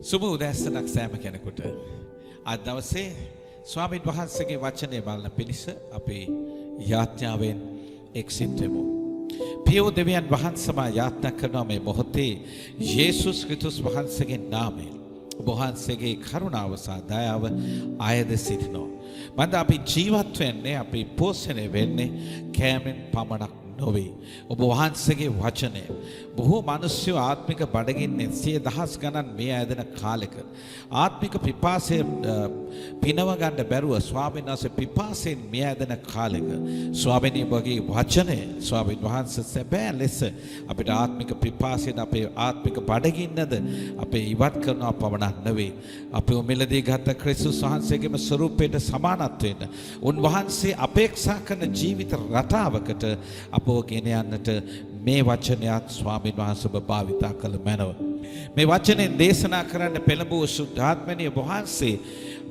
සුබ උදෑසනක් සෑම කෙනෙකුට. අද දවසේ ස්වාමීන් වහන්සේගේ වචනේ බලන පිණිස අපි යාඥාවෙන් එක්සිට වෙමු. පියෝ දෙවියන් වහන්සේම යාඥා කරන මේ මොහොතේ යේසුස් ක්‍රිස්තුස් වහන්සේගේ නාමයෙන් ඔබ වහන්සේගේ කරුණාව සහ දයාව ආයද සිටිනවා. මන්ද අපි ජීවත් වෙන්නේ අපි පෝෂණය වෙන්නේ කෑමෙන් පමණක් නොවේ. ඔබ වහන්සේගේ වචනය බොහෝ මිනිස්සු ආත්මික බඩගින්නේ සිය දහස් ගණන් මේ ඇදෙන කාලෙක ආත්මික පිපාසය පිනව ගන්න බැරුව ස්වාමීන් වහන්සේ පිපාසයෙන් මේ ඇදෙන කාලෙක ස්වාමීන් වහන්සේගේ වචනය ස්වාමීන් වහන්සේ සැබෑ ලෙස අපිට ආත්මික පිපාසයෙන් අපේ ආත්මික බඩගින්නද අපේ ඉවත් කරනවා පමණක් නෙවෙයි අපේ මිලදී ගත ක්‍රිස්තුස් වහන්සේගේම ස්වරූපයට සමානත්වයට උන්වහන්සේ අපේක්ෂා කරන ජීවිත රටාවකට අපව ගෙන යන්නට මේ වචනයත් ස්වාමීන් වහන්සේ භාවිතා කළ මැනව. මේ වචනේ දේශනා කරන්න පෙළඹවූ සුද්ධාත්මනිය වහන්සේ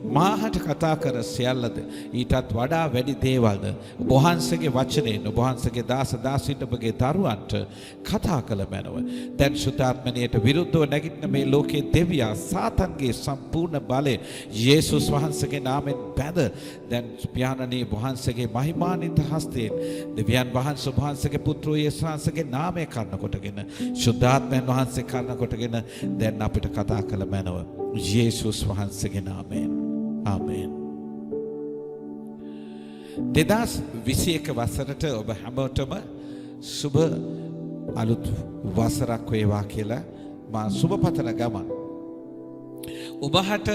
මාහට කතා කර සියල්ලද ඊටත් වඩා වැඩි දේවල්ද වහන්සේගේ වචනයෙන් වහන්සේගේ දාස දාසින්ටගේ දරුවන්ට කතා කළ මැනව. දැන් සුද්ධාත්මනියට විරුද්ධව නැගිටින මේ ලෝකයේ දෙවියා සාතන්ගේ සම්පූර්ණ බලය යේසුස් වහන්සේගේ නාමයෙන් බැඳ දැන් පියාණනී වහන්සේගේ මහිමාන්විත හස්තයෙන් දෙවියන් වහන්සේගේ පුත්‍රෝ යේසුස් වහන්සේගේ නාමය කරන කොටගෙන සුද්ධාත්මයන් වහන්සේ කරන කොටගෙන දැන් අපිට කතා කළ මැනව යේසුස් වහන්සේගේ නාමයෙන්. ආමේන්. 2021 වසරට ඔබ හැමෝටම සුබ අලුත් වසරක් වේවා කියලා මා සුබ පතන ගමන්. ඔබට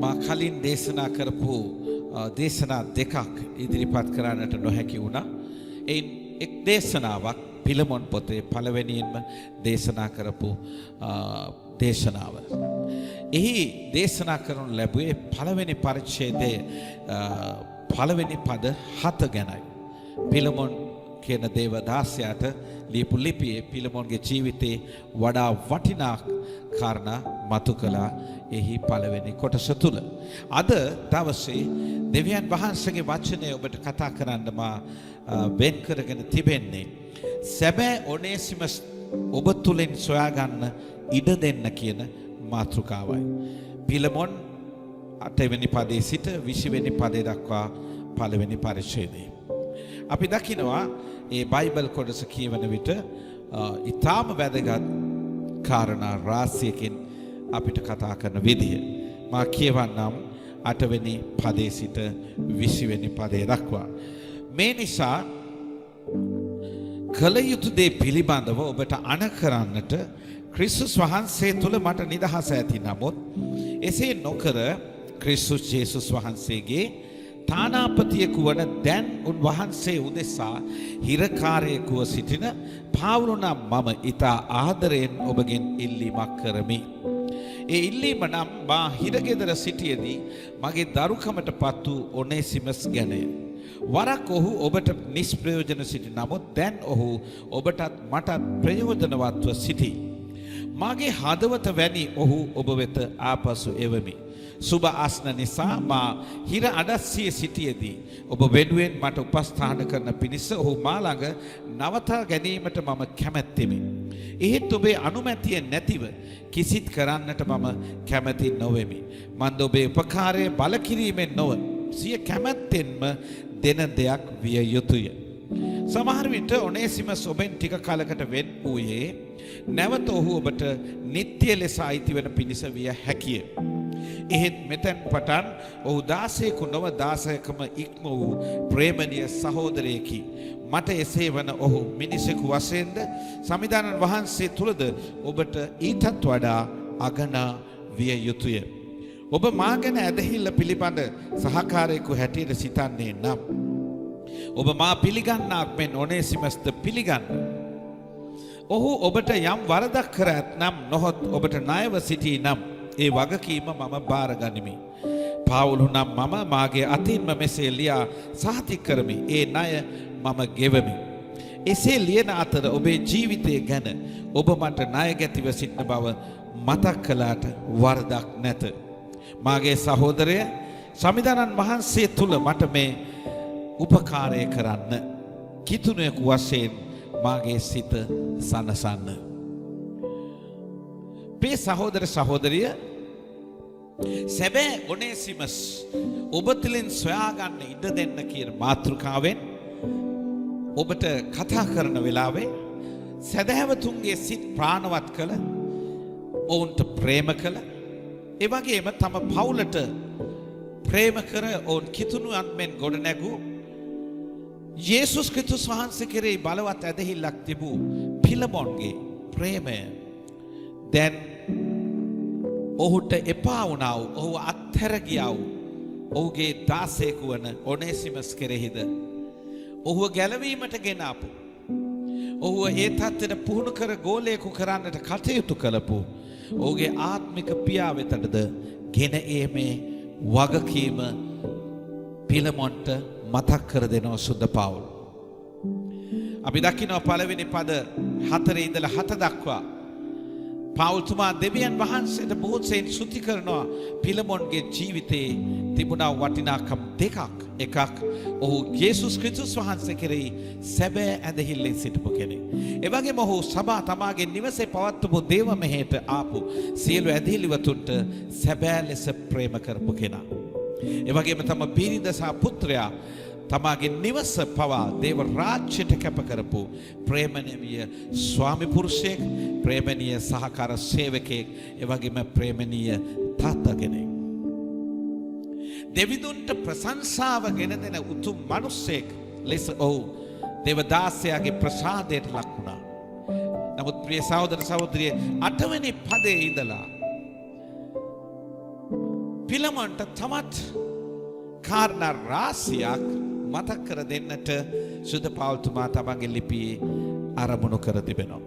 මා කලින් දේශනා කරපු දේශනා දෙකක් ඉදිරිපත් කරන්නට නොහැකි වුණා. එයින් එක් දේශනාවක් පිලමොන් පොතේ පළවෙනියෙන්ම දේශනා කරපු දේශනාව. එහි දේශනා කරනු ලැබුවේ පළවෙනි පරිච්ඡේදයේ පළවෙනි පද 7 ගැනයි. පිලමොන් කියන දේවදාසයාට ලියපු ලිපියේ පිලමොන්ගේ ජීවිතේ වඩා වටිනා කාරණා මතු කළා එහි පළවෙනි කොටස තුල. අද දවසේ දෙවියන් වහන්සේගේ වචනය ඔබට කතා කරන්න මා වෙන් කරගෙන තිබෙන්නේ සැබෑ ඔනේසිමස් ඔබ තුලින් සොයාගන්න ඉඩ දෙන්න කියන මාතෘකාවයි. පිලමොන් 8 වෙනි පදයේ සිට 20 වෙනි පදේ දක්වා පළවෙනි පරිච්ඡේදය. අපි දකිනවා මේ බයිබල් කොටස කියවන විට ඊටාම වැදගත් කාරණා රාශියකින් අපිට කතා කරන විදිය. මා කියවන්නම් 8 වෙනි පදයේ සිට 20 වෙනි පදේ දක්වා. මේ නිසා කල යුතු දේ පිළිබඳව ඔබට අණ කරන්නට ක්‍රිස්තුස් වහන්සේ තුල මට නිදහස ඇති. නමුත් එසේ නොකර ක්‍රිස්තුස් යේසුස් වහන්සේගේ තානාපතියෙකු වන දැන් උන්වහන්සේ උදෙසා හිරකාරයෙකුව සිටින පාවුල නම් මම ඊතා ආදරයෙන් ඔබගෙන් ඉල්ලීමක් කරමි. ඒ ඉල්ලීම නම් මා හිරගෙදර සිටියේදී මගේ දරුකමටපත් වූ ඔනේසිමස් ගැනය. වරක් ඔහු ඔබට නිෂ්ප්‍රයෝජන සිටි. නමුත් දැන් ඔහු ඔබටත් මටත් ප්‍රයෝජනවත්ව සිටී. මාගේ හදවත වැනි ඔහු ඔබ වෙත ආපසු එවමි. සුබ ආස්න නිසා මා හිර අඩස්සියේ සිටියේදී ඔබ වෙනුවෙන් මට උපස්ථාන කරන පිණිස ඔහු මා ළඟ නවතා ගැනීමට මම කැමැත්තෙමි. එහෙත් ඔබේ අනුමැතිය නැතිව කිසිත් කරන්නට මම කැමැති නොවෙමි. මන්ද ඔබේ උපකාරය බල කිරීමෙන් නොව සිය කැමැත්තෙන්ම දෙන දෙයක් විය යුතුය. සමහර විට ඔනේසිමස් ඔබෙන් ටික කාලයකට වෙන් වූයේ නැවත ඔහු ඔබට නිත්‍ය ලෙස අයිති වෙන පිණිස විය හැකිය. එහෙත් මෙතෙන් පටන් ඔහු දාසයෙකු නොව දාසයකම ඉක්ම වූ ප්‍රේමණීය සහෝදරයෙකි. මට එසේ වන ඔහු මිනිසෙකු වශයෙන්ද සමිදානන් වහන්සේ තුලද ඔබට ඊටත් වඩා අගනා විය යුතුය. ඔබ මා ගැන ඇදහිල්ල පිළිබඳ සහකාරයෙකු හැටියට සිතන්නේ නම් ඔබ මා පිළිගන්නාක් මෙන් ඔනේසිමස්ද පිළිගන්න. ඔහු ඔබට යම් වරදක් කර ඇතනම් නොහොත් ඔබට ණයව සිටී නම් ඒ වගකීම මම බාර ගනිමි. පාවුලු නම් මම මාගේ අතින්ම මෙසේ ලියා සහතික කරමි. ඒ ණය මම ගෙවමි. එසේ ලියන අතර ඔබේ ජීවිතය ගැන ඔබ මට ණය ගැතිව සිටින බව මතක් කළාට වරදක් නැත. මාගේ සහෝදරය සමිදානන් වහන්සේ තුල මට මේ උපකාරය කරන්න කිතුණෙකු වශයෙන් මාගේ සිත සනසන්න. අපේ සහෝදර සහෝදරිය සැබෑ ඔනේසිමස් ඔබ තුළින් සොයාගන්න ඉඩ දෙන්න කියන මාතෘකාවෙන් ඔබට කතා කරන වෙලාවේ සැදැහැවතුන්ගේ සිත් ප්‍රාණවත් කළ ඔවුන්ට ප්‍රේම කළ ඒ වගේම තම පවුලට ප්‍රේම කර ඔවුන් කිතුණුවන් මෙන් ගොඩ නැගූ යේසුස් ක්‍රිස්තුස් වහන්සේ කෙරෙහි බලවත් ඇදහිල්ලක් තිබූ පිලමොන්ගේ ප්‍රේමය දැන් ඔහුට එපා වුණා වූ ඔහු අත්හැර ගියා වූ ඔහුගේ දාසයෙකු වන ඔනේසිමස් කෙරෙහිද ඔහුව ගැලවීමට ගෙන ආපු ඔහුව ඒ තත්ත්වයට පුහුණු කර ගෝලයෙකු කරන්නට කටයුතු කළපු ඔහුගේ ආත්මික පියා වෙතටද ගෙන ඒමේ වගකීම පිලමොන්ට මතක් කර දෙනවා සුද්ධ පවුල්. අපි දකිනවා පළවෙනි පද 4 ඉඳලා 7 දක්වා පවුල්තුමා දෙවියන් වහන්සේට බොහෝ සෙයින් ස්තුති කරනවා පිලමොන්ගේ ජීවිතයේ තිබුණා වටිනාකම් දෙකක්. එකක් ඔහු යේසුස් ක්‍රිස්තුස් වහන්සේ කෙරෙහි සැබෑ ඇදහිල්ලෙන් සිටපු කෙනෙක්. ඒ වගේම ඔහු සභා තමාගේ නිවසේ පවත්වපු දේව මෙහෙට ආපු සියලු ඇදහිලිවතුන්ට සැබෑ ලෙස ප්‍රේම කරපු කෙනා. ඒ වගේම තම බිරිඳ සහ පුත්‍රයා තමාගේ නිවස පවා දේව රාජ්‍යයට කැප කරපු ප්‍රේමණීය ස්වාමි පුරුෂයෙක්, ප්‍රේමණීය සහකාර සේවකයෙක්, ඒ වගේම ප්‍රේමණීය තාත්තා කෙනෙක්. දෙවිදුන්ට ප්‍රශංසාව ගෙන දෙන උතුම් මිනිසෙක් ලෙස ඔහු දේවදාසයාගේ ප්‍රසාදයට ලක් වුණා. නමුත් ප්‍රිය සහෝදර සහෝදරිය 8 වෙනි පදයේ ඉඳලා පිලමොන්ට තමත් කාරණා රාශියක් මතක් කර දෙන්නට සුද්ධ පවුල්තුමා තමන්ගේ ලිපියේ ආරමුණු කර තිබෙනවා.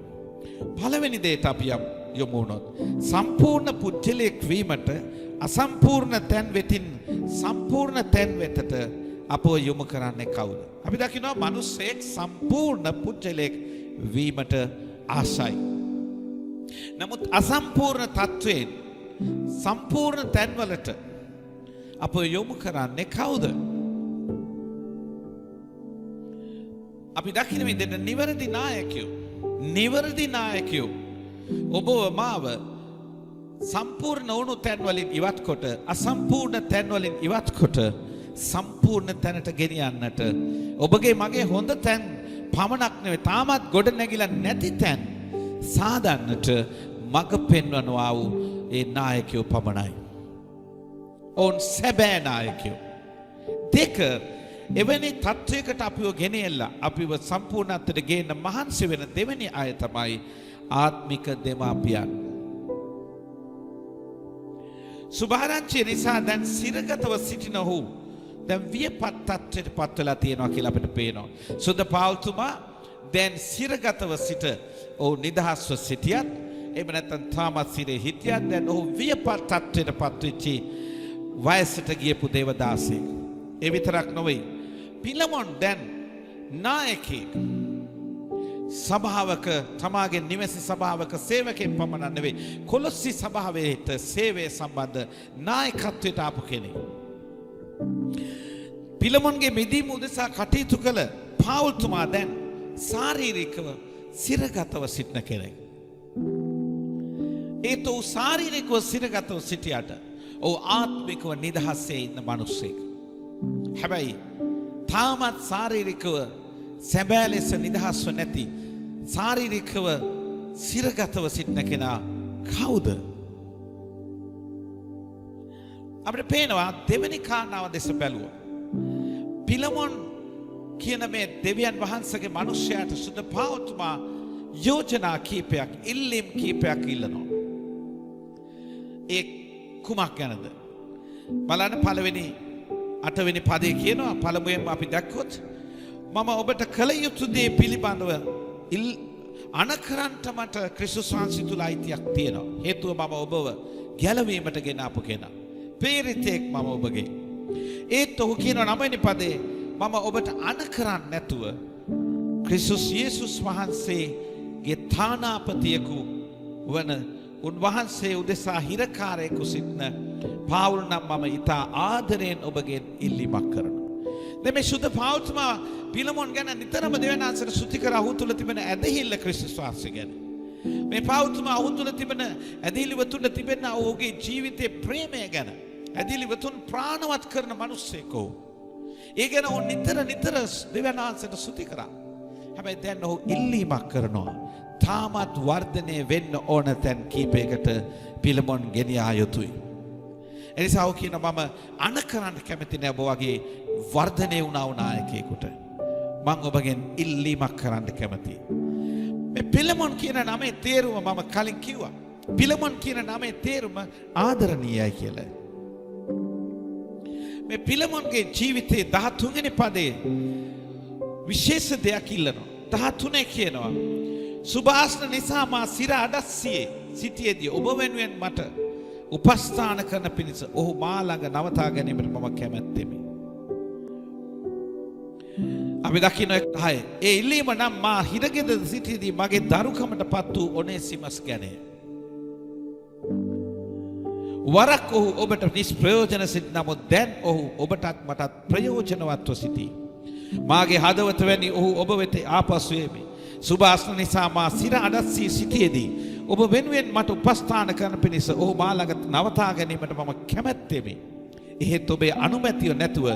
පළවෙනි දෙයට අපි යමු වුණොත් සම්පූර්ණ පුජ්‍යලයක් වීමට අසම්පූර්ණ තැන් වෙතින් සම්පූර්ණ තැන් වෙතට අපව යොමු කරන්නේ කවුද? අපි දකිනවා මිනිසෙක් සම්පූර්ණ පුජ්‍යලයක් වීමට ආසයි. නමුත් අසම්පූර්ණ තත්වයෙන් සම්පූර්ණ තැන්වලට අපව යොමු කරන්නේ කවුද? අපි දකින විදිහට නිවැරදි නායකයෝ ඔබව මාව සම්පූර්ණ වුණු තැන් වලින් ඉවත් කොට අසම්පූර්ණ තැන් වලින් ඉවත් කොට සම්පූර්ණ තැනට ගෙනියන්නට ඔබගේ මගේ හොඳ තැන් පමණක් නෙවෙයි තාමත් ගොඩ නැගිලා නැති තැන් සාදන්නට මඟ පෙන්වනවා වූ ඒ නායකයෝ පමණයි. ඔවුන් සැබෑ නායකයෝ. දෙක එවැනි තත්වයකට අපිව ගෙනෙල්ලා අපිව සම්පූර්ණත්වයට ගේන්න මහන්සි වෙන දෙවෙනි අය තමයි ආත්මික දෙමාපියන්. සුභාරංචිය නිසා දැන් සිරගතව සිටින ඔහු දැන් වියපත් තත්ත්වයට පත් වෙලා තියෙනවා කියලා අපිට පේනවා. සුද්ධ පවුල්තුමා දැන් සිරගතව සිට ඔහු නිදහස්ව සිටියත් එහෙම නැත්නම් තාමත් සිරේ හිටියත් දැන් ඔහු වියපත් තත්ත්වයට පත් වෙච්චි වයසට ගියපු දේවදාසෙක්. ඒ විතරක් නොවේ. පිලමොන් දැන් නායකයෙක්. සභාවක තමාගේ නිවසේ සභාවක සේවකෙක් පමණක් නෙවෙයි කොලොස්සි සභාවේට සේවය සම්බන්ධ නායකත්වයට ආපු කෙනෙක්. පිලමොන්ගේ මිදීම උදෙසා කටයුතු කළ පවුල්තුමා දැන් ශාරීරිකව සිරගතව සිටින කෙනෙක්. ඒත් ඔහු ශාරීරිකව සිරගතව සිටියට ඔහු ආත්මිකව නිදහසේ ඉන්න මිනිසෙක්. හැබැයි තාමත් ශාරීරිකව සැබෑ ලෙස නිදහස්ව නැති ශාරීරිකව සිරගතව සිටින කෙනා කවුද? අපිට පේනවා දෙවෙනි කාරණාව දෙස බැලුවා. පිලමොන් කියන මේ දෙවියන් වහන්සේගේ මිනිසයාට සුද්ධ පවුල්තුමා යෝජනා කීපයක් ඉල්ලීම් කීපයක් ඉල්ලනවා. ඒ කුමක් ගැනද? බලන්න පළවෙනි 8 වෙනි පදේ කියනවා පළමුවෙන්ම අපි දැක්කොත් මම ඔබට කළ යුතු දේ පිළිබඳව අනකරන්ට මට ක්‍රිස්තුස් වහන්සේ තුල අයිතියක් තියෙනවා. හේතුව මම ඔබව ගැලවීමට ගෙන ආපු කෙනා. ප්‍රේරිතෙක් මම ඔබගේ. ඒත් ඔහු කියන 9 වෙනි පදේ මම ඔබට අනකරන්න නැතුව ක්‍රිස්තුස් යේසුස් වහන්සේගේ තානාපතියෙකු වන උන්වහන්සේ උදෙසා හිරකාරයෙකු සිටින පාවුල් නම් මම ඉතා ආදරයෙන් ඔබගෙන් ඉල්ලීමක් කරනවා. දැන් මේ සුද්ධ පවුල්තුමා පිලමොන් ගැන නිතරම දෙවියන් වහන්සේට ස්තුති කර ඔහු තුල තිබෙන ඇදහිල්ල ක්‍රිස්තුස් වහන්සේ ගැන. මේ පෞතුමා ඔහු තුළ තිබෙන ඇදහිලිව තුළ තිබෙන ඔහුගේ ජීවිතයේ ප්‍රේමය ගැන ඇදහිලිවතුන් ප්‍රාණවත් කරන මිනිස්සෙක් ඔහු. ඒ ගැන ඔහු නිතර දෙවියන් වහන්සේට ස්තුති කරා. හැබැයි දැන් ඔහු ඉල්ලීමක් කරනවා. තාමත් වර්ධනය වෙන්න ඕන තැන් කීපයකට පිලමොන් ගෙනියා යුතුයි. එනිසා ඔහු කියනවා මම අණ කරන්න කැමති නෑ ඔබ වගේ වර්ධනය වුණා නායකයෙකුට. මම ඔබගෙන් ඉල්ලීමක් කරන්න කැමතියි. මේ පිලමොන් කියන නමේ තේරුම මම කලින් කිව්වා. පිලමොන් කියන නමේ තේරුම ආදරණීයයි කියලා. මේ පිලමොන්ගේ ජීවිතයේ 13 වෙනි පදයේ විශේෂ දෙයක් ඉල්ලනවා. 13 කියනවා සුභාෂ්ණ නිසා මා සිර අඩස්සියේ සිටියේදී ඔබ වෙනුවෙන් මට උපස්ථාන කරන පිණිස ඔහු මා ළඟ නවතා ගැනීමට මම කැමැත්තෙමි. අපි දකින්න 6 ඒ ඉල්ලීම නම් මා හිරගෙද සිටියේදී මගේ දරුකමටපත් වූ ඔනේසිමස් ගැනය. වරක් ඔහු ඔබට නිෂ්ප්‍රයෝජන සිටි නමුත් දැන් ඔහු ඔබටත් මටත් ප්‍රයෝජනවත්ව සිටී. මාගේ හදවත වැනි ඔහු ඔබ වෙත ආපසු එමි. සුභාෂ්ණ නිසා මා සිර අඩස්සී සිටියේදී ඔබ වෙනුවෙන් මට උපස්ථාන කරන පිණිස ඔහු මා ළඟ නවතා ගැනීමට මම කැමැත්තෙමි. එහෙත් ඔබේ අනුමැතිය නැතුව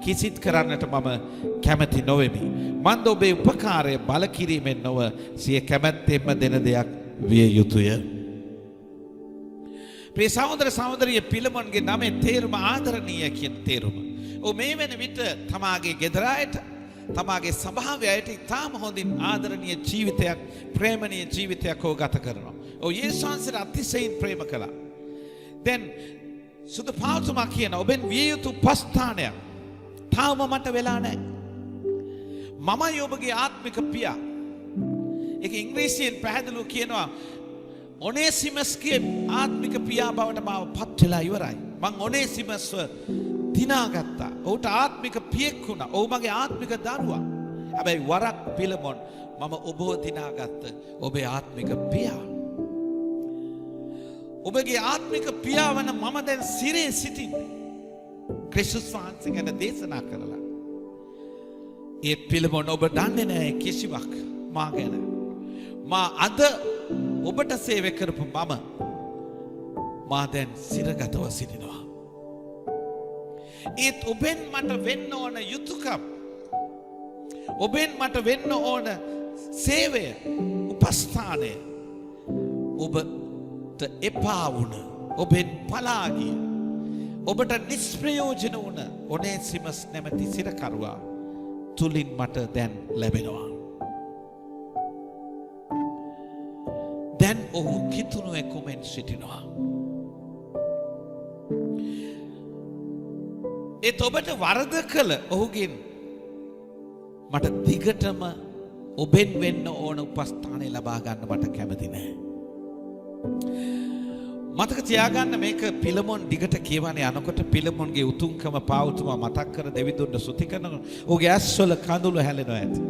කිසිත් කරන්නට මම කැමැති නොවෙමි. මන්ද ඔබේ උපකාරය බල කිරීමෙන් නොව සිය කැමැත්තෙන්ම දෙන දෙයක් විය යුතුය. ප්‍රිය සහෝදර සහෝදරිය පිලමොන්ගේ නමේ තේරුම ආදරණීය කියන තේරුම. ඔහු මේ වෙන විට තමාගේ ගෙදර අයට තමාගේ සභාවයට ඉතාම හොඳින් ආදරණීය ජීවිතයක් ප්‍රේමණීය ජීවිතයක් ඔහු ගත කරනවා. ඔහු යේසුස් වහන්සේට අතිශයින් ප්‍රේම කළා. දැන් සුදු පාවුතුමා කියන ඔබෙන් විය යුතු උපස්ථානයක් තාම මට වෙලා නැහැ. මමයි ඔබගේ ආත්මික පියා. ඒක ඉංග්‍රීසියෙන් පැහැදිලිව කියනවා ඔනේසිමස්ගේ ආත්මික පියා බවට මාව පත් වෙලා ඉවරයි. මං ඔනේසිමස්ව දිනාගත්තා. ඔහුට ආත්මික පියෙක් වුණා. ඔහු මගේ ආත්මික දරුවා. හැබැයි වරක් පිලමොන් මම ඔබව දිනාගත්ත ඔබේ ආත්මික පියා. ඔබගේ ආත්මික පියා වන මම දැන් සිරේ සිටින්නේ. ක්‍රිස්තුස් වහන්සේ ගැන දේශනා කරලා. ඒ පිලමොන් ඔබ දන්නේ නැහැ කිසිවක් මා ගැන. මා අද ඔබට සේවය කරපු මා දැන් සිරගතව සිටිනවා. ඒත් ඔබෙන් මට වෙන්න ඕන යුතුයකම් ඔබෙන් මට වෙන්න ඕන සේවය උපස්ථානය ඔබට එපා වුණ ඔබෙන් පලා ගිය ඔබට නිෂ්ප්‍රයෝජන වුණ ඔනේසිමස් නැමැති සිරකරුවා තුලින් මට දැන් ලැබෙනවා. දැන් ඔහු කිතුණුවෙකුමෙන් සිටිනවා. ඒත් ඔබට වරද කළ ඔහුගෙන් මට දිගටම ඔබෙන් වෙන්න ඕන උපස්ථානය ලබා ගන්න මට කැමති නෑ. මතක තියාගන්න මේක පිලමොන් දිගට කියවන්නේ යනකොට පිලමොන්ගේ උතුම්කම පාවුතුමා මතක් කර දෙවිඳුන්ට ස්තුති කරනකොට ඔහුගේ ඇස්වල කඳුළු හැලෙනවා ඇති.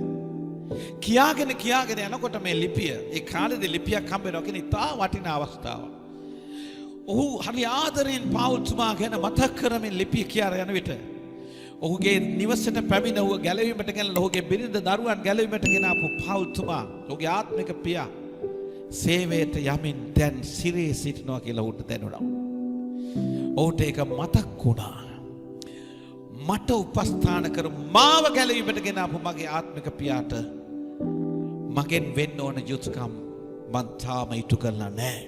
කියාගෙන යනකොට මේ ලිපිය ඒ කාලේදී ලිපියක් හම්බ වෙනවා කියන ඉතා වටිනා අවස්ථාවක්. ඔහු හරි ආදරෙන් පාවුල්තුමා ගැන මතක් කරමින් ලිපිය කියාර යන විට ඔහුගේ නිවසට පැමිණ ඔහු ගැලවීමට ගෙනලා ඔහුගේ බිරිඳ දරුවන් ගැලවීමට ගෙන ආපු පාවුල්තුමා ඔහුගේ ආත්මික පියා සේවයට යමින් දැන් සිරේ සිටිනවා කියලා ඔහුට දැනුණා. ඔහුට ඒක මතක් වුණා. මට උපස්ථාන කර මාව ගැලවීමට ගෙන ආපු මගේ ආත්මික පියාට මගෙන් වෙන්න ඕන යුතුයකම් මං තාම ඉටු කරලා නැහැ.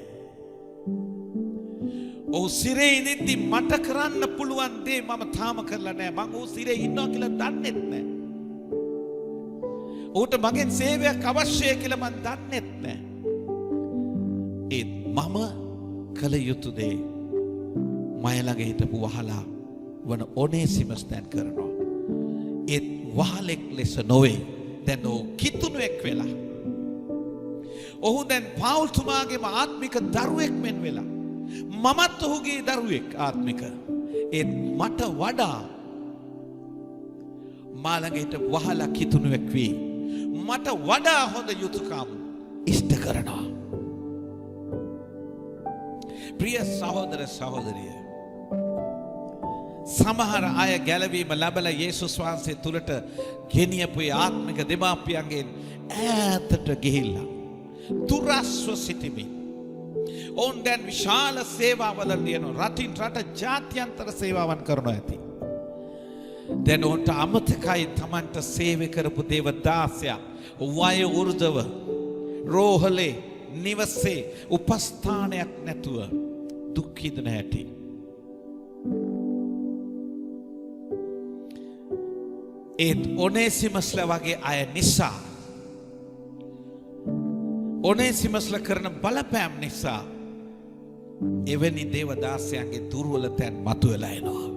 ඔහු සිරේ ඉඳිද්දි මට කරන්න පුළුවන් දේ මම තාම කරලා නැහැ. මං ඔහු සිරේ ඉන්නවා කියලා දන්නෙත් නැහැ. ඔහුට මගෙන් සේවයක් අවශ්‍යයි කියලා මං දන්නෙත් නැහැ. ඒත් මම කළ යුතු දේ මය ළඟ හිටපු වහලා වන ඔනේසිමස් දැන් කරනවා. ඒත් වහලෙක් ලෙස නොවේ. දැන් ඔහු කිතුණුවෙක් වෙලා. ඔහු දැන් පාවුල්තුමාගේම ආත්මික දරුවෙක් මෙන් වෙලා. මමත් ඔහුගේ දරුවෙක් ආත්මික. ඒත් මට වඩා මා ළඟ හිටපු වහලා කිතුණුවෙක් වී මට වඩා හොඳ යුතුයකම් ඉෂ්ට කරනවා. ප්‍රිය සහෝදර සහෝදරිය, සමහර අය ගැලවීම ලැබලා යේසුස් වහන්සේ තුලට ගෙනියපු ආත්මික දෙමාපියන්ගෙන් ඈතට ගිහිල්ලා දුරස්ව සිටිමි. ඔවුන් දැන් විශාල සේවාවල ලියනවා. රටින් රට ජාත්‍යන්තර සේවාවන් කරනවා ඇති. දැන් ඔවුන්ට අමතකයි තමන්ට සේවය කරපු දේවදාසයා වය වෘද්ධව රෝහලේ නිවසේ උපස්ථානයක් නැතුව දුක් විඳින හැටි. ඒත් ඔනේසිමස්ලා වගේ අය නිසා ඔනේසිමස්ලා කරන බලපෑම් නිසා එවැනි දේවදාසයන්ගේ දුර්වල තැන් මතුවලා එනවා.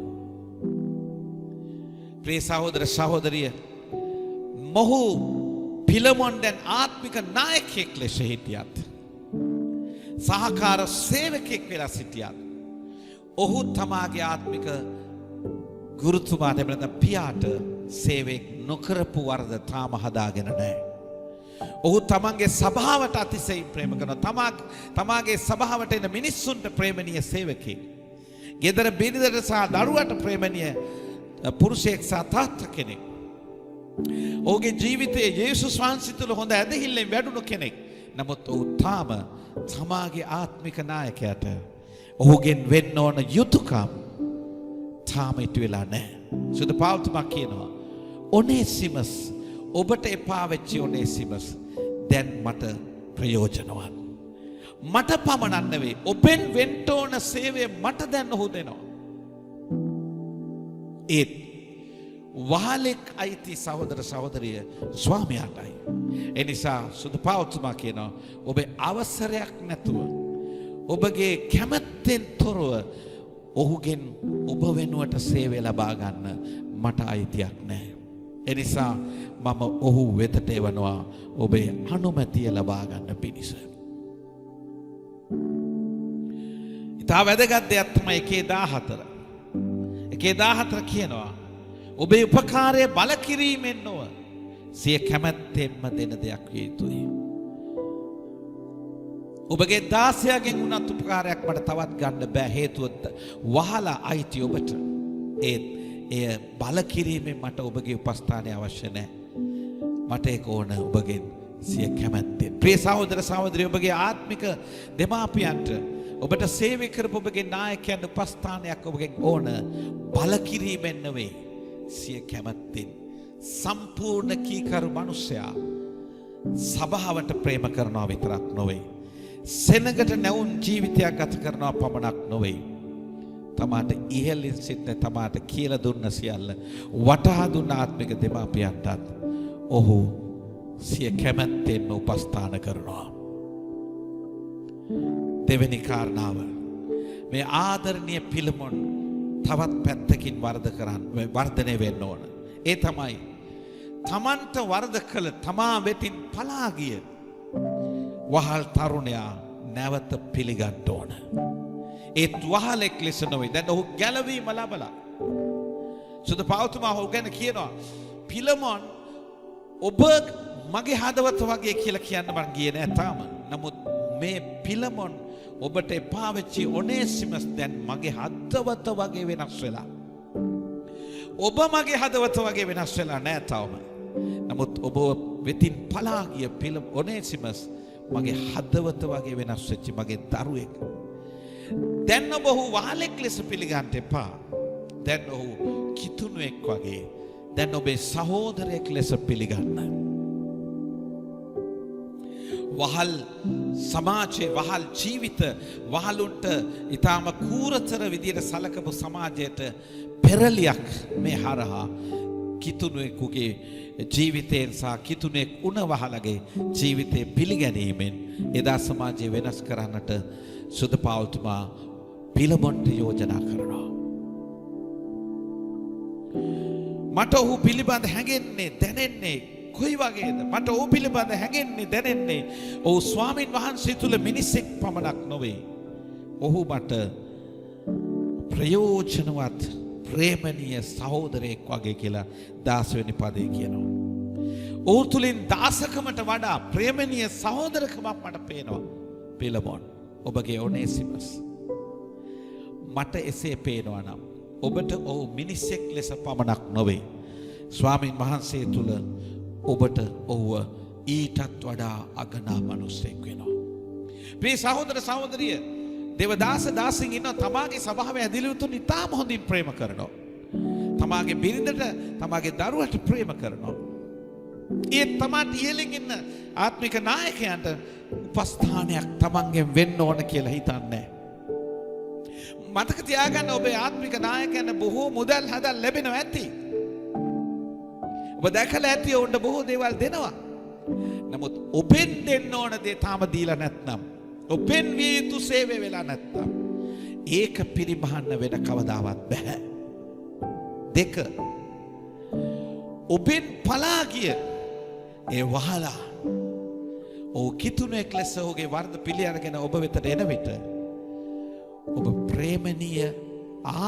ප්‍රිය සහෝදර සහෝදරිය, මොහු පිලමොන් දැන් ආත්මික නායකයෙක් ලෙස හිටියත් සහකාර සේවකයෙක් වෙලා සිටියත් ඔහු තමාගේ ආත්මික ගුරුතුමාට එමෙන්න පියාට සේවයක් නොකරපු වරද තාම හදාගෙන නැහැ. ඔහු තමන්ගේ සභාවට අතිශයින් ප්‍රේම කරනවා. තමාගේ සභාවට එන මිනිස්සුන්ට ප්‍රේමණීය සේවකයෙක්. ගෙදර බිරිඳට සහ දරුවට ප්‍රේමණීය පුරුෂයෙක් සහ තාත්තා කෙනෙක්. ඔහුගේ ජීවිතයේ යේසුස් වහන්සේ තුළ හොඳ ඇදහිල්ලෙන් වැඩුණු කෙනෙක්. නමුත් ඔහු තාම තමාගේ ආත්මික නායකයාට ඔහුගෙන් වෙන්න ඕන යුතුයකම් තාම ඉටු වෙලා නැහැ. සුද පෞල්තුමා කියනවා, ඔනේසිමස්, ඔබට එපා වෙච්ච ඔනේසිමස් දැන් මට ප්‍රයෝජනවත්. මට පමණක් නෙවෙයි, ඔබෙන් වෙන්න ඕන සේවය මට දැන් ඔහු දෙනවා. ඒත් වහලෙක් අයිති සහෝදර සහෝදරිය ස්වාමියාටයි. එනිසා සුදු පෞල්තුමා කියනවා, ඔබේ අවසරයක් නැතුව ඔබගේ කැමැත්තෙන් තොරව ඔහුගෙන් ඔබ වෙනුවට සේවය ලබා ගන්න මට අයිතියක් නැහැ. එනිසා මම ඔහු වෙතට එවනවා ඔබේ අනුමැතිය ලබා ගන්න පිණිස. ඉතා වැදගත් දෙයක් තමයි 1:14. 1:14 කියනවා, ඔබේ උපකාරය බල කිරීමෙන් නොව සිය කැමැත්තෙන්ම දෙන දෙයක් විය යුතුයි. ඔබගේ දාසයාගෙන් උනත් උපකාරයක් මට තවත් ගන්න බෑ. හේතුව වහලා අයිති ඔබට. ඒත් එය බල කිරීමෙන් මට ඔබගේ උපස්ථානය අවශ්‍ය නැහැ. මට ඒක ඕන ඔබගෙන් සිය කැමැත්තෙන්. ප්‍රිය සහෝදර සහෝදරිය, ඔබගේ ආත්මික දෙමාපියන්ට ඔබට සේවය කරපු ඔබගේ නායකයන් උපස්ථානයක් ඔබගෙන් ඕන බල කිරීමෙන් නෙවෙයි, සිය කැමැත්තෙන්. සම්පූර්ණ කීකරු මිනිසයා සභාවට ප්‍රේම කරනවා විතරක් නොවේ, සෙනගට නැවුම් ජීවිතයක් ගත කරනවා පමණක් නොවේ, තමාට ඉහළින් සිටින තමාට කියලා දුන්න සියල්ල වටහා දුන්න ආත්මික දෙමාපියන්ටත් ඔහු සිය කැමැත්තෙන්ම උපස්ථාන කරනවා. දෙවෙනි කාරණාව, මේ ආදරණීය පිලමොන් තවත් පැත්තකින් වර්ධනය වෙන්න ඕන. ඒ තමයි තමන්ට වරද කළ, තමා වෙතින් පලා ගිය වහල් තරුණයා නැවත පිළිගන්න ඕන. ඒත් වහලෙක් ලෙස නොවේ. දැන් ඔහු ගැලවීම ලබලා. සුද පෞල්තුමා ඔහු ගැන කියනවා, පිලමොන් ඔබ මගේ හදවත වගේ කියලා කියන්න මං ගියේ නෑ තාම. නමුත් මේ පිලමොන් ඔබට එපා වෙච්ච ඔනේසිමස් දැන් මගේ හදවත වගේ වෙනස් වෙලා. ඔබ මගේ හදවත වගේ වෙනස් වෙලා නෑ තාම. නමුත් ඔබ වෙතින් පලා ගිය ඔනේසිමස් මගේ හදවත වගේ වෙනස් වෙච්ච මගේ දරුවෙක්. දැන් ඔබ ඔහු වහලෙක් ලෙස පිළිගන්න එපා. දැන් ඔහු කිතුණුවෙක් වගේ, දැන් ඔබේ සහෝදරයෙක් ලෙස පිළිගන්න. වහල් සමාජයේ, වහල් ජීවිත, වහලුන්ට ඊටාම කූරතර විදියට සලකපු සමාජයට පෙරලියක් මේ හරහා කිතුණුවෙකුගේ ජීවිතයෙන් සහ කිතුණෙක් උණ වහලගේ ජීවිතය පිළිගැනීමෙන් එදා සමාජය වෙනස් කරන්නට සුද පෞල්තුමා පිලමොන්ට යෝජනා කරනවා. මට ඔහු පිළිබඳ හැඟෙන්නේ, දැනෙන්නේ කොයි වගේද? මට ඔහු පිළිබඳ හැඟෙන්නේ, දැනෙන්නේ ඔහු ස්වාමින් වහන්සේ තුල මිනිසෙක් පමණක් නොවේ. ඔහු මට ප්‍රයෝජනවත් ප්‍රේමණීය සහෝදරයෙක් වගේ කියලා 10 වෙනි පදේ කියනවා. ඔහු තුලින් දාසකමට වඩා ප්‍රේමණීය සහෝදරකමක් මට පේනවා. පිලමොන්, ඔබගේ ඔනේසිමස් මට එසේ පේනවා නම් ඔබට ඔහු මිනිසෙක් ලෙස පමණක් නොවේ, ස්වාමින් වහන්සේ තුල ඔබට ඔහුව ඊටත් වඩා අගනා මිනිසෙක් වෙනවා. ප්‍රිය සහෝදර සහෝදරිය, දේවදාස දාසින් ඉන්න තමාගේ සභාවේ ඇදහිලිවතුන් ඉතාම හොඳින් ප්‍රේම කරනවා. තමාගේ බිරිඳට, තමාගේ දරුවට ප්‍රේම කරනවා. ඒ තමාට ඉහළින් ඉන්න ආත්මික නායකයන්ට උපස්ථානයක් තමන්ගෙන් වෙන්න ඕන කියලා හිතන්නේ. මතක තියාගන්න, ඔබේ ආත්මික නායකයන්ට බොහෝ මුදල් හදල් ලැබෙනවා ඇති. ඔබ දැකලා ඇති ඔවුන්ට බොහෝ දේවල් දෙනවා. නමුත් ඔබෙන් දෙන්න ඕන දේ තාම දීලා නැත්නම්, ඔබෙන් විය යුතු සේවය වෙලා නැත්නම්, ඒක පිරිමහන්න වෙන කවදාවත් බෑ. දෙක, ඔබෙන් පලා ගිය ඒ වහලා ඔහු කිතුණෙක් ලෙස ඔහුගේ වරද පිළි අරගෙන ඔබ වෙතට එන විට ඔබ ප්‍රේමණීය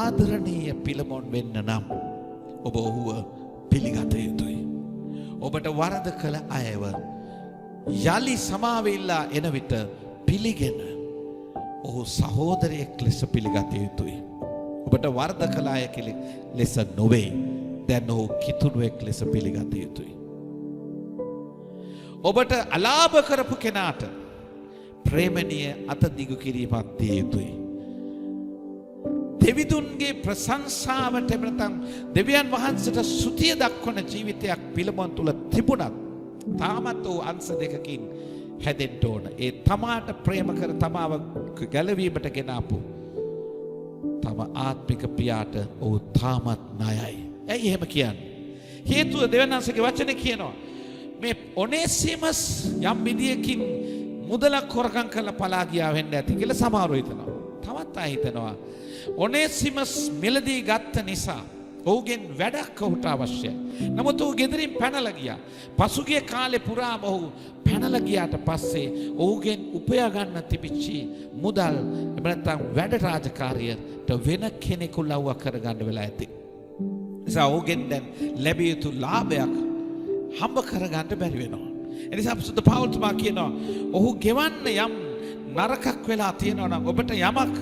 ආදරණීය පිළමොන් වෙන්න නම් ඔබ ඔහුව පිළිගත යුතුයි. ඔබට වරද කළ අයව යලි සමාවෙල්ලා එන විට පිළිගෙන ඔහු සහෝදරයෙක් ලෙස පිළිගත යුතුයි. ඔබට වරද කළ අය ලෙස නොවේ, දැන් ඔහු කිතුණුවෙක් ලෙස පිළිගත යුතුයි. ඔබට අලාභ කරපු කෙනාට ප්‍රේමණීය අත දිගු කිරීමක් දිය යුතුයි. දෙවිදුන්ගේ ප්‍රශංසාවට එබතම් දෙවියන් වහන්සේට ස්තුතිය දක්වන ජීවිතයක් පිළමොන් තුල තිබුණත් තාමත් ඔහු අංශ දෙකකින් හැදෙන්න ඕන. ඒ තමාට ප්‍රේම කර තමාව ගැලවීමට ගෙනාපු තම ආත්මික පියාට ඔහු තාමත් ණයයි. ඇයි එහෙම කියන්නේ? හේතුව දෙවියන් වහන්සේගේ වචනේ කියනවා මේ ඔනේසිමස් යම් විදියකින් මුදලක් හොරකම් කරලා පලා ගියා වෙන්න ඇති කියලා සමහරව හිතනවා. තවත් අය හිතනවා ඔනේසිමස් මිලදී ගත්ත නිසා ඔහුගෙන් වැඩක් ඔහුට අවශ්‍යයි. නමුත් ඔහු ගෙදරින් පැනලා ගියා. පසුගිය කාලේ පුරාම ඔහු පැනලා ගියාට පස්සේ ඔහුගෙන් උපයා ගන්න තිබිච්ච මුදල් නැත්නම් වැඩ රාජකාරියට වෙන කෙනෙකු ලව්ව කරගන්න වෙලා ඇති. නිසා ඔහුගෙන් දැන් ලැබිය යුතු ලාභයක් හම්බ කරගන්න බැරි වෙනවා. එනිසා සුද්ධ පෞල්තුමා කියනවා ඔහු ගෙවන්න යම් නරකක් වෙලා තියෙනවා නම් ඔබට යමක්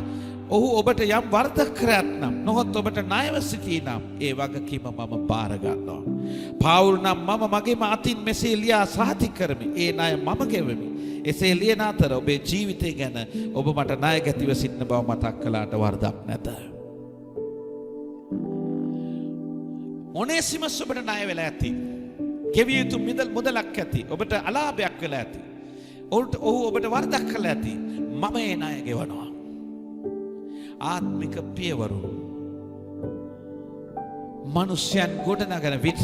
ඔහු ඔබට යම් වරදක් කරත් නම් නොහොත් ඔබට ණයව සිටී නම් ඒ වගකීම මම බාර ගන්නවා. පාවුල් නම් මම මගේම අතින් මෙසේ ලියා සහතික කරමි. ඒ ණය මම ගෙවමි. එසේ ලියන අතර ඔබේ ජීවිතය ගැන ඔබ මට ණය ගැතිව සිටින බව මතක් කළාට වරදක් නැත. ඔනේසිමස් ඔබට ණය වෙලා ඇති. ගෙවිය යුතු මුදලක් ඇති. ඔබට අලාභයක් වෙලා ඇති. ඔහු ඔබට වරදක් කළා ඇති. මම ඒ ණය ගෙවනවා. ආත්මික පියවරු මනුෂ්‍යයන් ගොඩනගන විට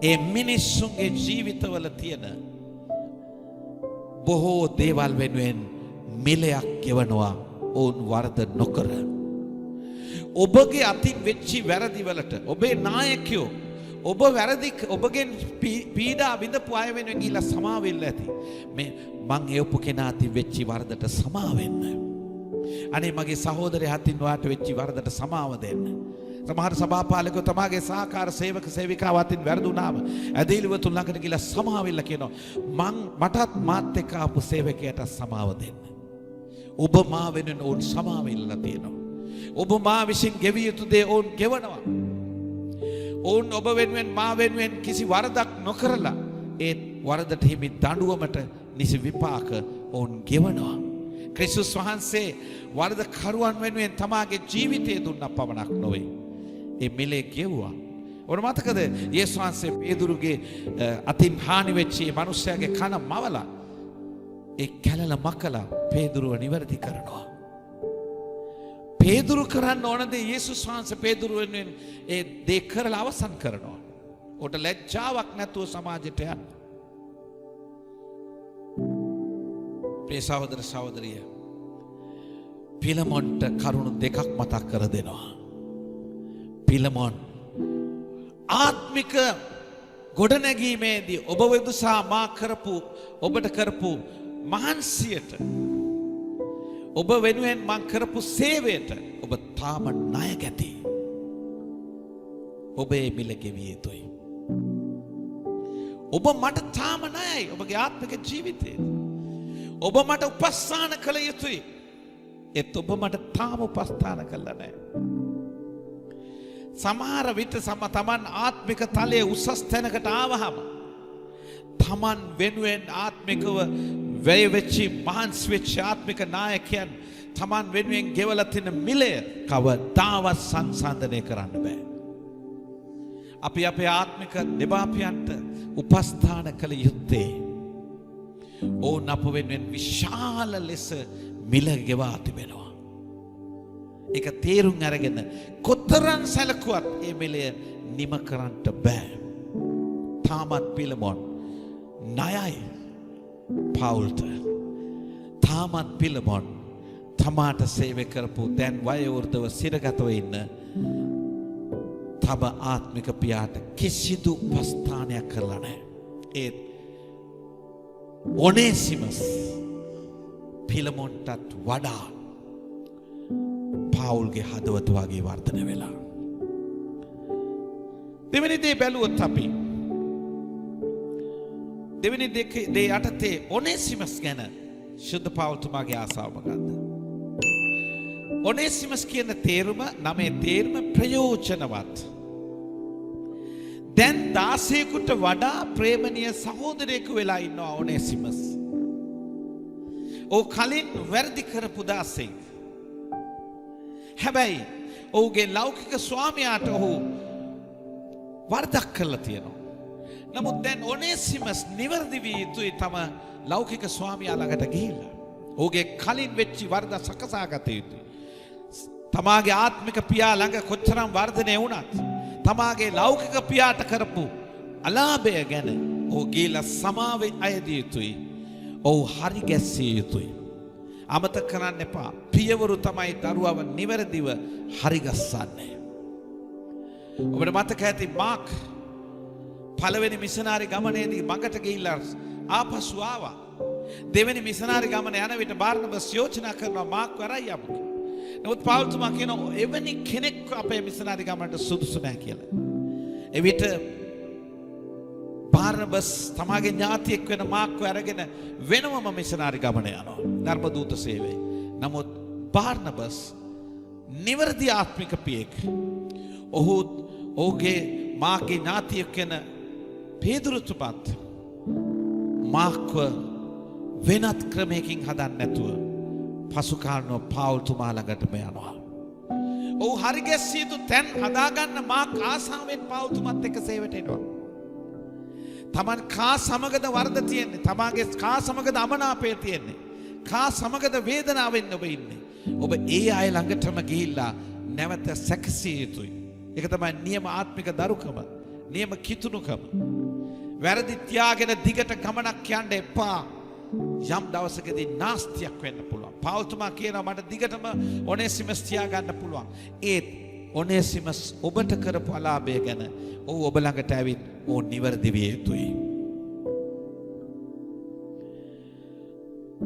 ඒ මිනිස්සුන්ගේ ජීවිතවල තියෙන බොහෝ දේවල් වෙනුවෙන් මිලයක් ගෙවනවා ඔවුන් වරද නොකර. ඔබගේ අතින් වෙච්චි වැරදිවලට ඔබේ නායකයෝ ඔබ වැරදි ඔබගෙන් පීඩා විඳපු අය වෙනුවෙන් ගිහිල්ලා සමාව වෙන්න ඇති. මේ මං එවපු කෙනා අතින් වෙච්චි වරදට සමාව වෙන්න. අනේ මගේ සහෝදරයා අතින් වාට වෙච්චි වරදට සමාව දෙන්න. සමහර සභාපාලකයෝ තමාගේ සහකාර සේවක සේවිකාව අතින් වැරදුනාම ඇදහිලිවතුන් ළඟට ගිහිල්ලා සමාව වෙන්න කියනවා. මටත් මාත් එක්ක ආපු සේවකයාට සමාව දෙන්න. ඔබ මා වෙනුවෙන් ඔවුන් සමාව වෙන්න තියෙනවා. ඔබ මා විසින් ගෙවිය යුතු දේ ඔවුන් ගෙවනවා. ඔවුන් ඔබ වෙනුවෙන් මා වෙනුවෙන් කිසි වරදක් නොකරලා ඒ වරදට හිමි දඬුවමට නිසි විපාක ඔවුන් ගෙවනවා. ක්‍රිස්තුස් වහන්සේ වරදකරුවන් වෙනුවෙන් තමාගේ ජීවිතය දුන්න පමණක් නොවේ. ඒ මිලේ ගෙවුවා. ඔබ මතකද යේසුස් වහන්සේ පේදුරුගේ අතින් හානි වෙච්ච මිනිසයාගේ කන මවලා ඒ කැලල මකලා පේදුරුව නිවැරදි කරනවා. පේදුරු කරන්න ඕන දේ යේසුස් වහන්සේ පේදුරු වෙනුවෙන් ඒ දේ කරලා අවසන් කරනවා. ඔට ලැජ්ජාවක් නැතුව සමාජයට යන්න. ප්‍රිය සහෝදර සහෝදරිය, පිලමොන්ට කරුණු දෙකක් මතක් කර දෙනවා. පිලමොන් ආත්මික ගොඩනැගීමේදී ඔබ වෙදුසා මා කරපු ඔබට කරපු මහන්සියට ඔබ වෙනුවෙන් මං කරපු සේවයට ඔබ තාම ණය ගැති. ඔබේ මිල ගෙවිය යුතුයි. ඔබ මට තාම ණයයි ඔබගේ ආත්මික ජීවිතේ. ඔබ මට උපස්ථාන කළ යුතුයි. ඒත් ඔබ මට තාම උපස්ථාන කළා නැහැ. සමහර විට තමන් ආත්මික තලයේ උසස් තැනකට ආවහම තමන් වෙනුවෙන් ආත්මිකව වැය වෙච්චි මහන්සි වෙච්ච ආත්මික නායකයන් තමන් වෙනුවෙන් ගෙවලා තියෙන මිලය කවදාවත් සංසන්දනය කරන්න බෑ. අපි අපේ ආත්මික දෙමාපියන්ට උපස්ථාන කළ යුත්තේ ඕන් අප වෙනුවෙන් විශාල ලෙස මිල ගෙවා තිබෙනවා. ඒක තේරුම් අරගෙන කොතරම් සැලකුවත් මේ මිලය නිම කරන්න බෑ. තාමත් පිලමොන් ණයයි පවුල්ට. තාමත් පිලමොන් තමාට සේවය කරපු දැන් වයෝවෘද්ධව සිරගතව ඉන්න තම ආත්මික පියාට කිසිදු උපස්ථානයක් කරලා නැහැ. ඒත් ඔනේසිමස් පිලමොන්ටත් වඩා පවුල්ගේ හදවත වගේ වර්ධනය වෙලා. දෙවෙනි දේ බැලුවොත් අපි දෙවෙනි දේ යටතේ ඔනේසිමස් ගැන ශුද්ධ පවුල්තුමාගේ ආසාව මොකක්ද? ඔනේසිමස් කියන තේරුම නමේ තේරුම ප්‍රයෝජනවත්. දැන් 16කට වඩා ප්‍රේමණීය සහෝදරයෙකු වෙලා ඉන්නවා ඔනේසිමස්. ඔහු කලින් වැරදි කරපු 16. හැබැයි ඔහුගේ ලෞකික ස්වාමියාට ඔහු වරදක් කරලා තියෙනවා. නමුත් දැන් ඔනේසිමස් නිවැරදි විය යුතුයි තම ලෞකික ස්වාමියා ළඟට ගිහිල්ලා. ඔහුගේ කලින් වෙච්චි වරද සකසා ගත යුතුයි. තමාගේ ආත්මික පියා ළඟ කොච්චරම් වර්ධනය වුණත් තමාගේ ලෞකික පියාට කරපු අලාභය ගැන ඔහු ගිහිල්ලා සමාව අයදිය යුතුයි. ඔහු හරි ගැස්සිය යුතුයි. අමතක කරන්න එපා. පියවරු තමයි දරුවව නිවැරදිව හරි ගස්සන්නේ. ඔබට මතක ඇති මාක් පළවෙනි මිෂනාරි ගමනේදී මඟට ගිහිල්ලා ආපසු ආවා. දෙවෙනි මිෂනාරි ගමන යන විට බාර්නබස් යෝජනා කරනවා මාක් වරයි යමු. නමුත් පවුල්තුමා කියනවා එවැනි කෙනෙක් අපේ මිෂනාරි ගමනට සුදුසු නැහැ කියලා. එවිට බාර්නබස් තමාගේ ඥාතියෙක් වෙන මාක්ව අරගෙන වෙනමම මිෂනාරි ගමන යනවා. ධර්ම දූත සේවයේ. නමුත් බාර්නබස් නිවැරදි ආත්මික පියෙක්. ඔහුගේ මාගේ ඥාතියෙක් වෙන පේදුරුතුමත් මාක්ව වෙනත් ක්‍රමයකින් හදන්න නැතුව පසු කාලනෝ පවුල්තුමා ළඟටම යනවා. ඔහු හරි ගැස්සිය යුතු තැන් හදාගන්න මාක් ආසාවෙන් පවුල්තුමත් එක්ක සේවයට එනවා. තමන් කා සමගද වර්ධ තියෙන්නේ, තමාගේ කා සමගද අමනාපය තියෙන්නේ, කා සමගද වේදනාවෙන් ඔබ ඉන්නේ. ඔබ ඒ අය ළඟටම ගිහිල්ලා නැවත සැකසිය යුතුයි. ඒක තමයි නියම ආත්මික දරුකම, නියම කිතුණුකම. වැරදි තියාගෙන දිගට ගමනක් යන්න එපා. යම් දවසකදී නාස්තියක් වෙන්න පුළුවන්. පවුල්තුමා කියනවා මට දිගටම ඔනේසිමස් තියාගන්න පුළුවන්. ඒත් ඔනේසිමස් ඔබට කරපු අලාභය ගැන ඔහු ඔබ ළඟට ඇවිත් ඕ නිවැරදි විය යුතුයි.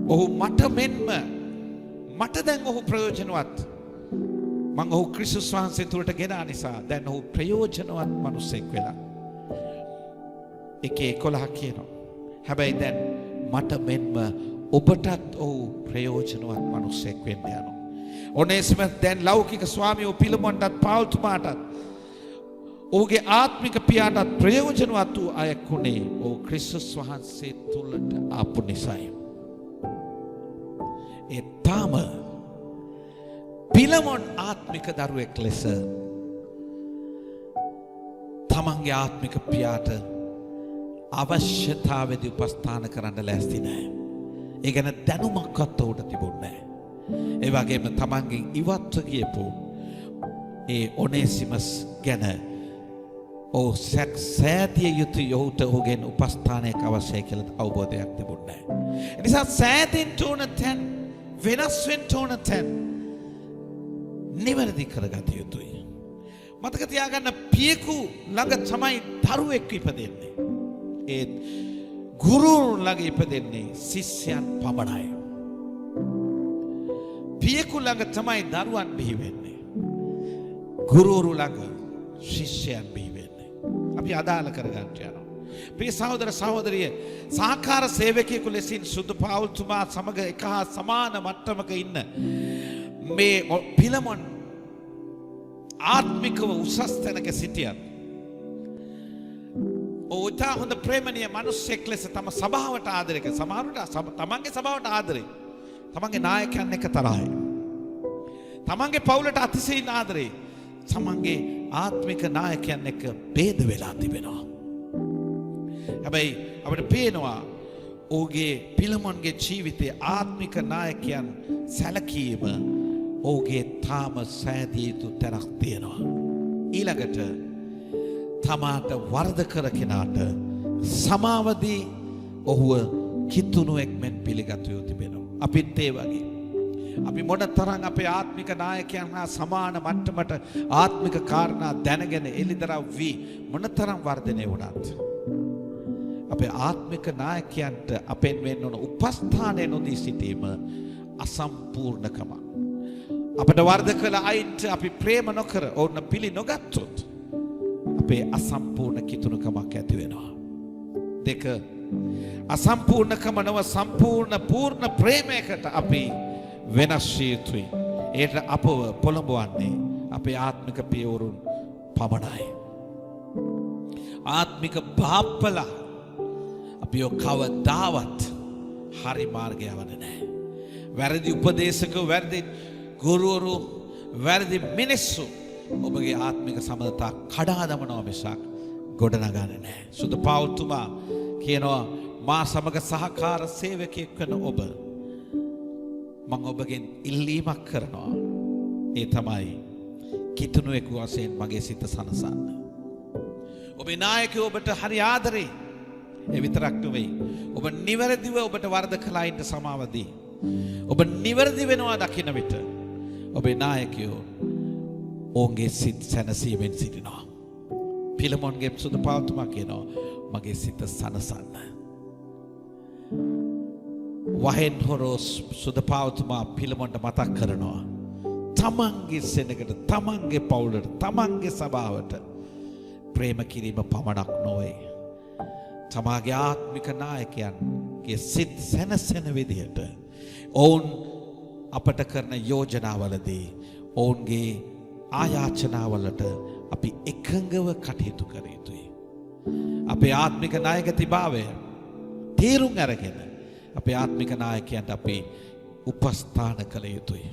ඔහු මට මෙන්ම මට දැන් ඔහු ප්‍රයෝජනවත්. මං ඔහු ක්‍රිස්තුස් වහන්සේ තුළට ගෙනා නිසා දැන් ඔහු ප්‍රයෝජනවත් මිනිසෙක් වෙලා. 1:11 කියනවා. හැබැයි දැන් මට මෙන්ම ඔබටත් ඔහු ප්‍රයෝජනවත් මිනිසෙක් වෙන්න යනවා. ඔනේසිමස් දැන් ලෞකික ස්වාමියෝ පිලමොන්ටත් පවුල්තුමාටත් ඔහුගේ ආත්මික පියාටත් ප්‍රයෝජනවත් වූ අයෙක් වුණේ ඔහු ක්‍රිස්තුස් වහන්සේ තුළට ආපු නිසායි. ඒ තාම පිලමොන් ආත්මික දරුවෙක් ලෙස තමන්ගේ ආත්මික පියාට අවශ්‍යතාවයේදී උපස්ථාන කරන්න ලෑස්ති නැහැ. ඒ ගැන දැනුමක්වත් ඔහුට තිබුණේ නැහැ. ඒ වගේම තමන්ගෙන් ඉවත්ව ගියපු ඒ ඔනේසිමස් ගැන ඔහු සෑදිය යුතුයි. ඔහුට ඔහුගෙන් උපස්ථානයක් අවශ්‍යයි කියලා අවබෝධයක් තිබුණේ නැහැ. ඒ නිසා සෑදෙන්න ඕන තැන්, වෙනස් වෙන්න ඕන තැන් නිවැරදි කරගත යුතුයි. මතක තියාගන්න පියෙකු ළඟ තමයි දරුවෙක් ඉපදෙන්නේ. ඒත් ගුරුවරුන් ළඟ ඉපදෙන්නේ ශිෂ්‍යයන් පමණයි. පියෙකු ළඟ තමයි දරුවන් බිහි වෙන්නේ. ගුරුවරු ළඟ ශිෂ්‍යයන් බිහි වෙන්නේ. අපි අදාළ කරගන්න යනවා. ප්‍රිය සහෝදර සහෝදරිය, සහකාර සේවකයෙකු ලෙසින් සුදු පවුල්තුමා සමග එක හා සමාන මට්ටමක ඉන්න මේ පිලමොන් ආත්මිකව උසස් තැනක සිටියත් ඔහු ඉතා හොඳ ප්‍රේමණීය මිනිස්සෙක් ලෙස තම සභාවට ආදරය කරන සමහරවිට තමන්ගේ සභාවට ආදරේ තමන්ගේ නායකයන් එක්ක තරහයි තමන්ගේ පවුලට අතිශයින් ආදරේ තමන්ගේ ආත්මික නායකයන් එක්ක ભેද වෙලා තිබෙනවා හැබැයි අපිට පේනවා ඔහුගේ පිලමොන්ගේ ජීවිතයේ ආත්මික නායකයන් සැලකීම ඔහුගේ තාම සෑදිය යුතු තැනක් තියෙනවා ඊළඟට තමාට වරද කර කෙනාට සමාවදී ඔහුව කිතුණුවෙක් මෙන් පිළිගත යුතු තිබෙනවා අපිත් ඒ වගේ අපි මොන තරම් අපේ ආත්මික නායකයන් හා සමාන මට්ටමට ආත්මික කාරණා දැනගෙන එලිදරව් වී මොන තරම් වර්ධනය වුණත් අපේ ආත්මික නායකයන්ට අපෙන් වෙන්න ඕන උපස්ථානය නොදී සිටීම අසම්පූර්ණකම අපට වර්ධ කළ අයින්ට අපි ප්‍රේම නොකර ඔවුන් පිළි නොගත්තොත් අපේ අසම්පූර්ණ කිතුණුකමක් ඇති වෙනවා දෙක අසම්පූර්ණකම නොව සම්පූර්ණ පූර්ණ ප්‍රේමයකට අපි වෙනස් විය යුතුයි ඒට අපව පොළඹවන්නේ අපේ ආත්මික පියවරුන් පමණයි ආත්මික බාප්පලා අපිව කවදාවත් හරි මාර්ගය යවන්නේ නැහැ වැරදි උපදේශකව වැරදි ගුරුවරු වැරදි මිනිස්සු ඔබගේ ආත්මික සමනතා කඩා දමනවා මිසක් ගොඩනගන්නේ නැහැ. සුදු පෞල්තුමා කියනවා මා සමග සහකාර සේවකයෙක් වෙන ඔබ මම ඔබගෙන් ඉල්ලීමක් කරනවා. ඒ තමයි කිතුණුවෙකු වශයෙන් මගේ සිත සනසන්න. ඔබේ නායකයෝ ඔබට හරි ආදරේ. ඒ විතරක් නෙවෙයි. ඔබ නිවැරදිව ඔබට වරද කළායින්ට සමාව දී. ඔබ නිවැරදි වෙනවා දකින විට ඔබේ නායකයෝ ඔවුන්ගේ සිත් සැනසීමෙන් සිටිනවා. පිලමොන්ගේ සුදු පෞල්තුමා කියනවා මගේ සිත සනසන්න. වහෙන් හොරෝස් සුදු පෞල්තුමා පිලමොන්ට මතක් කරනවා තමන්ගේ සෙනගට තමන්ගේ පවුලට තමන්ගේ සභාවට ප්‍රේම කිරීම පමණක් නොවේ. තමාගේ ආත්මික නායකයන්ගේ සිත් සැනසෙන විදිහට ඔවුන් අපට කරන යෝජනාවලදී ඔවුන්ගේ ආයාචනාවලට අපි එකඟව කටයුතු කර යුතුයි. අපේ ආත්මික නායකතිභාවය තේරුම් අරගෙන අපේ ආත්මික නායකයන්ට අපි උපස්ථාන කළ යුතුයි.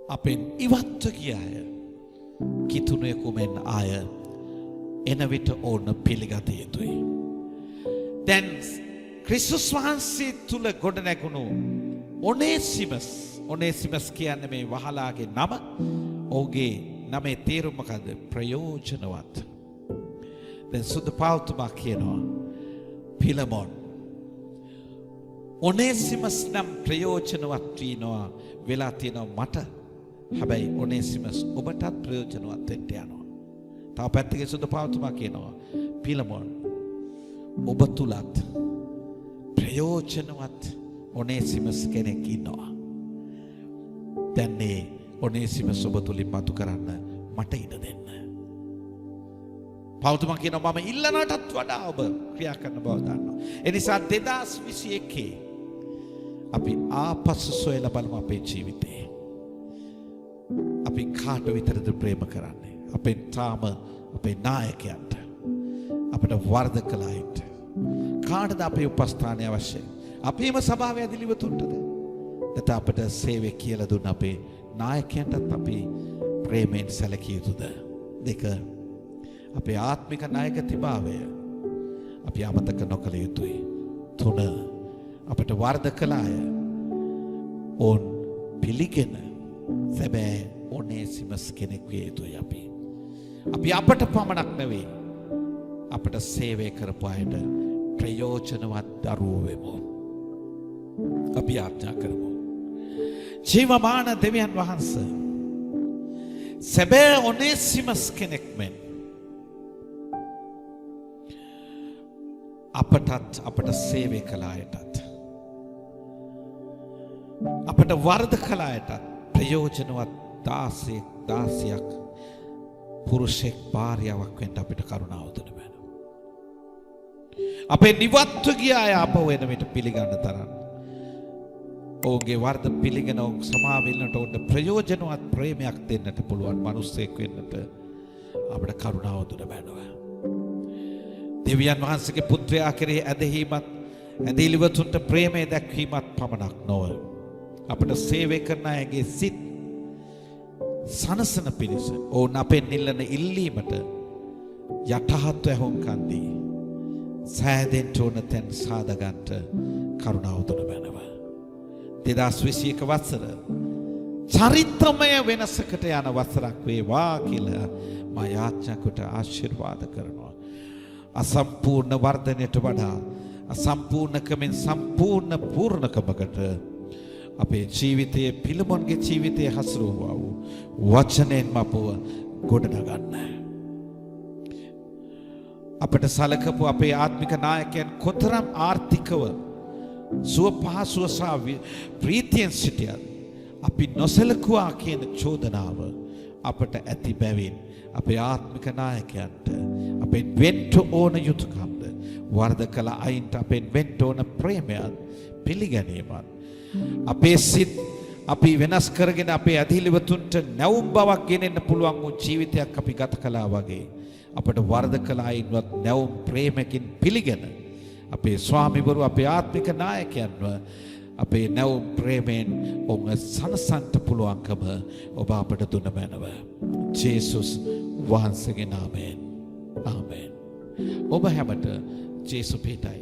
අපෙන් ඉවත්ව ගිය අය කිතුණුවෙකු මෙන් ආය එන විට ඕන පිළිගත යුතුයි. දැන් ක්‍රිස්තුස් වහන්සේ තුල ගොඩ නැගුණු ඔනේසිමස් කියන්නේ මේ වහලාගේ නම. ඔහුගේ නමේ තේරුම මොකද්ද? ප්‍රයෝජනවත්. දැන් සුදු පෞල්තුමා කියනවා පිලමොන් ඔනේසිමස් නම් ප්‍රයෝජනවත් වෙනවා වෙලා තියෙනවා මට. හැබැයි ඔනේසිමස් ඔබටත් ප්‍රයෝජනවත් වෙන්න යනවා. තව පැත්තකින් සුදු පෞල්තුමා කියනවා පිලමොන් ඔබ තුලත් ප්‍රයෝජනවත් ඔනේසිමස් කෙනෙක් ඉන්නවා. දැන් මේ ඔනේසිමස් ඔබ තුලින් මතු කරන්න මට ඉඩ දෙන්න. පෞල්තුමා කියනවා මම ඉල්ලනටත් වඩා ඔබ ක්‍රියා කරන බව දන්නවා. ඒ නිසා 2021 අපි ආපසු සොයලා බලමු අපේ ජීවිතේ. අපි කාට විතරද ප්‍රේම කරන්නේ? අපේ තාම අපේ නායකයන්ට අපිට වර්ධ කළායිට කාටද අපේ උපස්ථානය අවශ්‍යයි? අපේම සභාවේ ඇදලිවතුන්ටද? නැත්නම් අපිට සේවය කියලා දුන්න අපේ නායකයන්ටත් අපි ප්‍රේමයෙන් සැලකිය යුතුද? දෙක අපේ ආත්මික නායකතිභාවය අපි අමතක නොකළ යුතුයි. තුන අපිට වර්ධ කළ අය ඕන් පිළිගෙන සැබෑ ඔනේසිමස් කෙනෙක් විය යුතුයි අපි. අපි අපට පමණක් නෙවෙයි අපට සේවය කරපු අයට ප්‍රයෝජනවත් දරුවෝ වෙමු. අපි ආඥා කරමු. ජීවමාන දෙවියන් වහන්සේ සැබෑ ඔනේසිමස් කෙනෙක් මෙන් අපට සේවය කළ අයටත් අපට වර්ධ කළ අයටත් ප්‍රයෝජනවත් දාසියක් පුරුෂෙක් භාර්යාවක් වෙන්න අපිට කරුණාව දෙන්න බෑ. අපේ නිවත්ව ගිය අය අපව වෙන විට පිළිගන්න තරම් ඔවුන්ගේ වර්ධ පිළිගෙන ඔවුන් සමාවෙන්නට ඔවුන්ට ප්‍රයෝජනවත් ප්‍රේමයක් දෙන්නට පුළුවන් මිනිස්සෙක් වෙන්නට අපිට කරුණාව දෙන්න බෑ. දෙවියන් වහන්සේගේ පුත්‍රයා කෙරෙහි ඇදහිීමත් ඇදහිලිවතුන්ට ප්‍රේමය දැක්වීමත් පමණක් නොව අපට සේවය කරන අයගේ සිත් සනසන පිණිස ඔවුන් අපෙන් ඉල්ලන ඉල්ලීමට යටහත් ඇහුම්කන් දී සෑදෙන්න ඕන තැන් සාදගන්ට කරුණාව දුන බැනව 2021 වසර චරිත්‍රමය වෙනසකට යන වසරක් වේවා කියලා මා යාඥා කොට ආශිර්වාද කරනවා. අසම්පූර්ණ වර්ධනයට වඩා අසම්පූර්ණකමින් සම්පූර්ණ පූර්ණකමකට අපේ ජීවිතයේ පිළිමොන්ගේ ජීවිතයේ හසුරුවා වූ වචනෙන්ම අපව ගොඩනගන්න. අපට සලකපු අපේ ආත්මික නායකයන් කොතරම් ආර්ථිකව සුව පහසුව සහ ප්‍රීතියෙන් සිටියත් අපි නොසලකුවා කියන චෝදනාව අපට ඇති බැවින් අපේ ආත්මික නායකයන්ට අපෙන් වෙන්න ඕන යුතුයකම්ද වර්ධ කළ අයින්ට අපෙන් වෙන්න ඕන ප්‍රේමයත් පිළිගැනීමත් අපේ සිත් අපි වෙනස් කරගෙන අපේ ඇදිලිවතුන්ට නැවුම් බවක් ගෙනෙන්න පුළුවන් වූ ජීවිතයක් අපි ගත කළා වගේ අපට වර්ධ කළ අයින්වත් නැවුම් ප්‍රේමකින් පිළිගෙන අපේ ස්වාමිවරු අපේ ආත්මික නායකයන්ව අපේ නැවුම් ප්‍රේමයෙන් ඔවුන් සනසන්ට පුළුවන්කම ඔබ අපට දුන මැනව. ජේසුස් වහන්සේගේ නාමයෙන්. ආමෙන්. ඔබ හැමට ජේසු පිටයි.